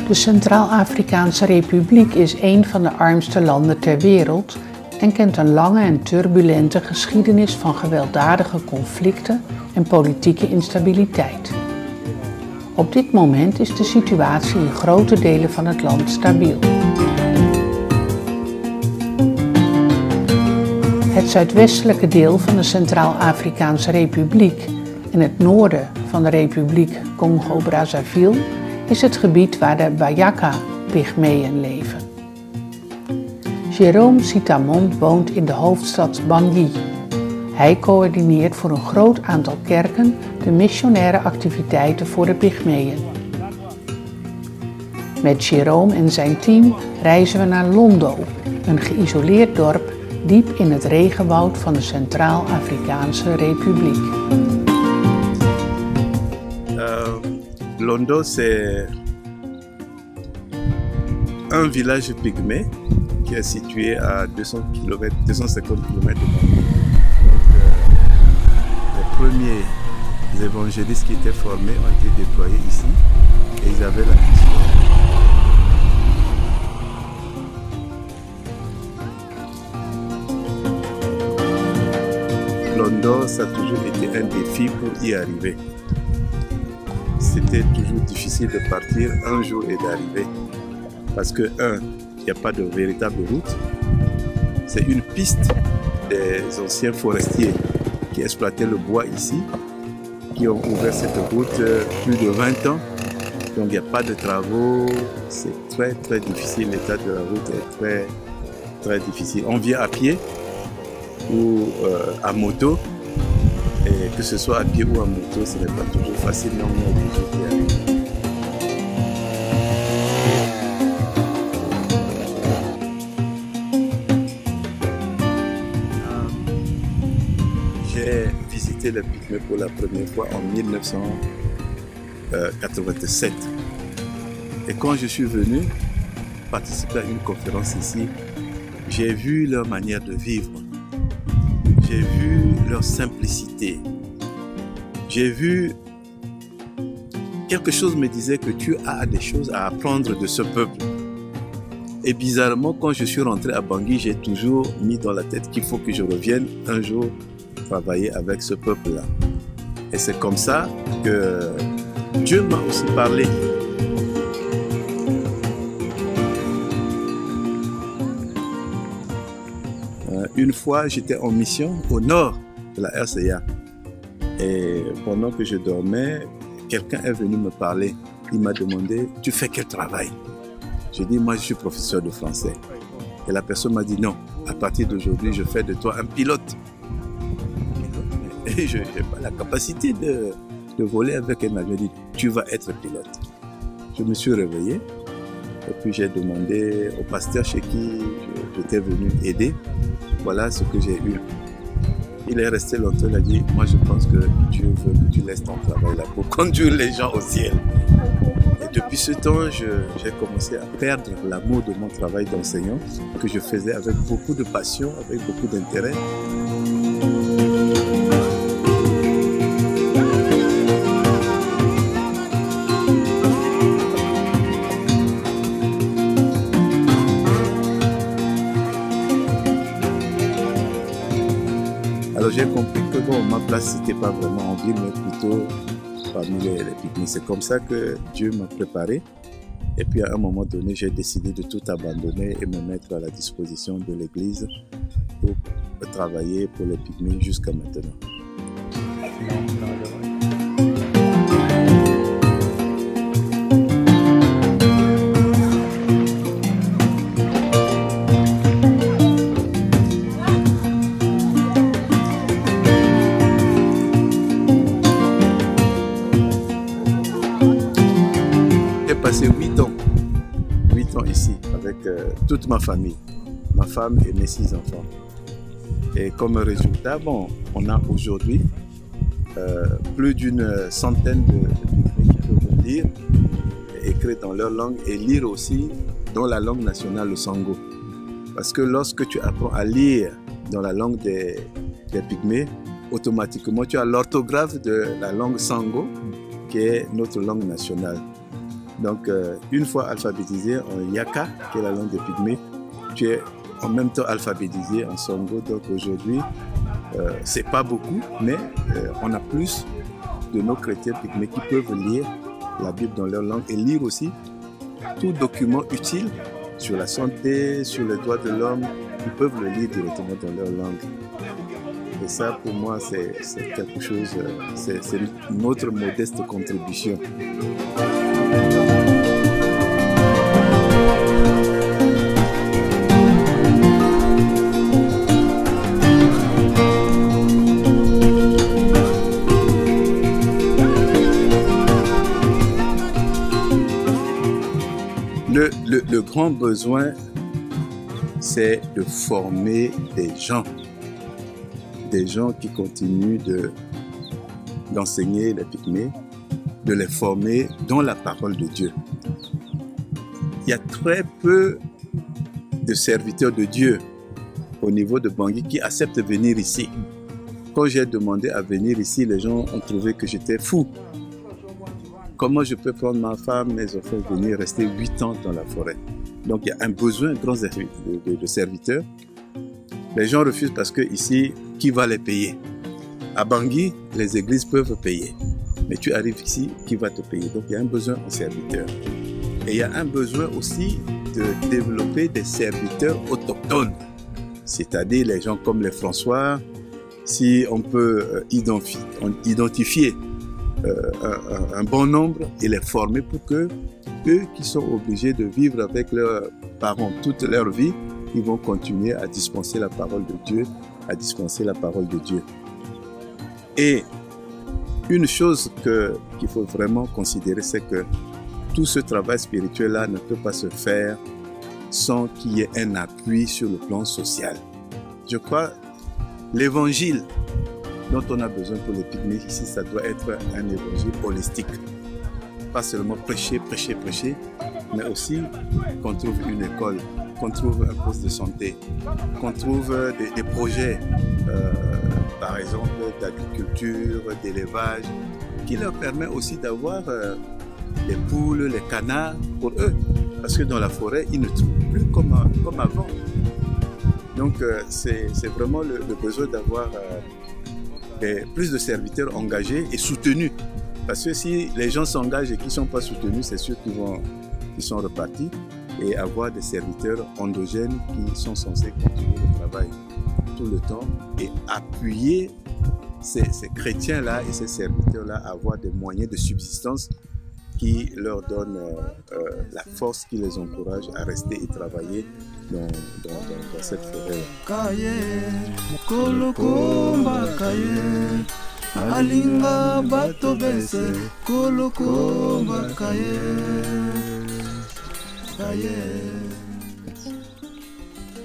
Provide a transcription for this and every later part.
De Centraal-Afrikaanse Republiek is een van de armste landen ter wereld en kent een lange en turbulente geschiedenis van gewelddadige conflicten en politieke instabiliteit. Op dit moment is de situatie in grote delen van het land stabiel. Het zuidwestelijke deel van de Centraal-Afrikaanse Republiek en het noorden van de Republiek Congo-Brazzaville is het gebied waar de Bayaka-pygmeeën leven. Jérôme Sitamond woont in de hoofdstad Bangui. Hij coördineert voor een groot aantal kerken de missionaire activiteiten voor de pygmeeën. Met Jérôme en zijn team reizen we naar Londo, een geïsoleerd dorp diep in het regenwoud van de Centraal-Afrikaanse Republiek. Londo, c'est un village pygmée qui est situé à 250 km de Bangui. Les premiers évangélistes qui étaient formés ont été déployés ici et ils avaient la mission. Londo, ça a toujours été un défi pour y arriver. C'était toujours difficile de partir un jour et d'arriver. Parce que, il n'y a pas de véritable route. C'est une piste des anciens forestiers qui exploitaient le bois ici, qui ont ouvert cette route plus de 20 ans. Donc il n'y a pas de travaux, c'est très difficile, l'état de la route est très difficile. On vient à pied ou à moto, et que ce soit à pied ou à moto, ce n'est pas toujours facile, mais on est obligé d'y arriver. J'ai visité les pygmées pour la première fois en 1987. Et quand je suis venu participer à une conférence ici, j'ai vu leur manière de vivre. J'ai vu leur simplicité. J'ai vu quelque chose me disait que tu as des choses à apprendre de ce peuple. Et bizarrement, quand je suis rentré à Bangui, j'ai toujours mis dans la tête qu'il faut que je revienne un jour travailler avec ce peuple-là. Et c'est comme ça que Dieu m'a aussi parlé. Une fois, j'étais en mission au nord de la RCA. Et pendant que je dormais, quelqu'un est venu me parler. Il m'a demandé, tu fais quel travail? J'ai dit, moi je suis professeur de français. Et la personne m'a dit, non, à partir d'aujourd'hui, je fais de toi un pilote. Et je n'ai pas la capacité de voler avec un avion. J'ai dit, tu vas être pilote. Je me suis réveillé. Et puis j'ai demandé au pasteur chez qui j'étais venu aider. Voilà ce que j'ai eu. Il est resté longtemps, il a dit, moi je pense que Dieu veut que tu laisses ton travail là pour conduire les gens au ciel. Et depuis ce temps, j'ai commencé à perdre l'amour de mon travail d'enseignant, que je faisais avec beaucoup de passion, avec beaucoup d'intérêt. Alors j'ai compris que bon, ma place n'était pas vraiment en ville, mais plutôt parmi les pygmées. C'est comme ça que Dieu m'a préparé. Et puis à un moment donné, j'ai décidé de tout abandonner et me mettre à la disposition de l'Église pour travailler pour les pygmées jusqu'à maintenant. J'ai passé 8 ans ici avec toute ma famille, ma femme et mes 6 enfants. Et comme résultat, bon, on a aujourd'hui plus d'une centaine de pygmées qui peuvent lire, écrire dans leur langue et lire aussi dans la langue nationale, le sango. Parce que lorsque tu apprends à lire dans la langue des pygmées, automatiquement tu as l'orthographe de la langue sango, qui est notre langue nationale. Donc, une fois alphabétisé en Yaka, qui est la langue des Pygmées, tu es en même temps alphabétisé en Songo. Donc aujourd'hui, c'est pas beaucoup, mais on a plus de nos chrétiens pygmées qui peuvent lire la Bible dans leur langue et lire aussi tout document utile sur la santé, sur les droits de l'homme. Ils peuvent le lire directement dans leur langue. Et ça, pour moi, c'est quelque chose, c'est notre modeste contribution. Le grand besoin, c'est de former des gens qui continuent d'enseigner les Pygmées, de les former dans la parole de Dieu. Il y a très peu de serviteurs de Dieu au niveau de Bangui qui acceptent de venir ici. Quand j'ai demandé à venir ici, les gens ont trouvé que j'étais fou. Comment je peux prendre ma femme, mes enfants, venir rester 8 ans dans la forêt? Donc il y a un besoin grand de serviteurs. Les gens refusent parce que ici, qui va les payer? À Bangui, les églises peuvent payer. Mais tu arrives ici, qui va te payer? Donc il y a un besoin en serviteurs. Et il y a un besoin aussi de développer des serviteurs autochtones. C'est-à-dire les gens comme les François, si on peut identifier un bon nombre et les former pour que eux qui sont obligés de vivre avec leurs parents toute leur vie, ils vont continuer à dispenser la parole de Dieu, Et une chose qu'il faut vraiment considérer, c'est que tout ce travail spirituel-là ne peut pas se faire sans qu'il y ait un appui sur le plan social. Je crois l'évangile dont on a besoin pour les Pygmées ici, ça doit être un évangile holistique. Pas seulement prêcher, mais aussi qu'on trouve une école, qu'on trouve un poste de santé, qu'on trouve des projets, par exemple d'agriculture, d'élevage, qui leur permet aussi d'avoir les poules, les canards pour eux. Parce que dans la forêt, ils ne trouvent plus comme avant. Donc c'est vraiment le besoin d'avoir plus de serviteurs engagés et soutenus. Parce que si les gens s'engagent et qu'ils ne sont pas soutenus, c'est sûr qu'ils sont repartis. Et avoir des serviteurs endogènes qui sont censés continuer le travail tout le temps et appuyer ces chrétiens-là et ces serviteurs-là à avoir des moyens de subsistance qui leur donnent la force, qui les encourage à rester et travailler dans cette forêt.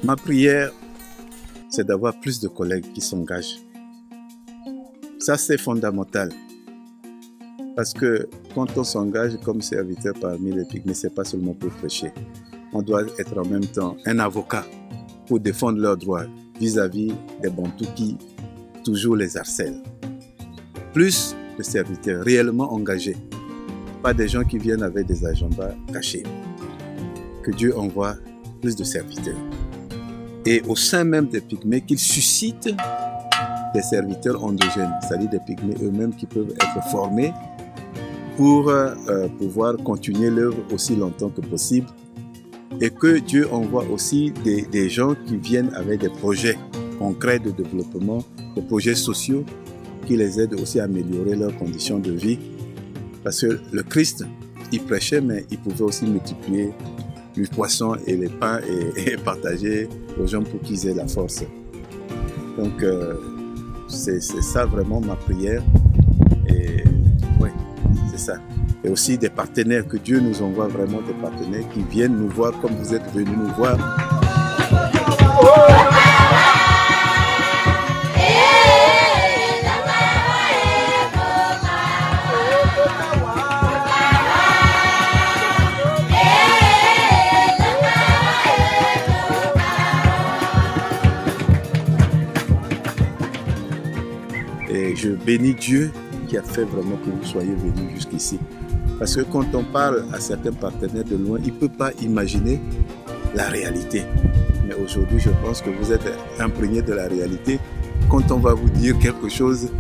Ma prière, c'est d'avoir plus de collègues qui s'engagent. Ça, c'est fondamental. Parce que quand on s'engage comme serviteur parmi les Pygmées, ce n'est pas seulement pour prêcher. On doit être en même temps un avocat pour défendre leurs droits vis-à-vis des Bantous qui toujours les harcèlent. Plus de serviteurs réellement engagés, pas des gens qui viennent avec des agendas cachés. Que Dieu envoie plus de serviteurs. Et au sein même des Pygmées, qu'il suscite des serviteurs endogènes, c'est-à-dire des Pygmées eux-mêmes qui peuvent être formés pour pouvoir continuer l'œuvre aussi longtemps que possible. Et que Dieu envoie aussi des gens qui viennent avec des projets concrets de développement, des projets sociaux qui les aident aussi à améliorer leurs conditions de vie. Parce que le Christ, il prêchait, mais il pouvait aussi multiplier les poissons et les pains et partager aux gens pour qu'ils aient la force. Donc, c'est ça vraiment ma prière. Et oui, c'est ça. Et aussi des partenaires, que Dieu nous envoie vraiment des partenaires qui viennent nous voir comme vous êtes venus nous voir. Et je bénis Dieu qui a fait vraiment que vous soyez venus jusqu'ici. Parce que quand on parle à certains partenaires de loin, ils ne peuvent pas imaginer la réalité. Mais aujourd'hui, je pense que vous êtes imprégnés de la réalité. Quand on va vous dire quelque chose,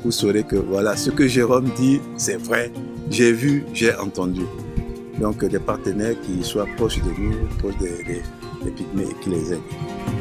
vous saurez que voilà, ce que Jérôme dit, c'est vrai. J'ai vu, j'ai entendu. Donc des partenaires qui soient proches de nous, proches des pygmées et qui les aident.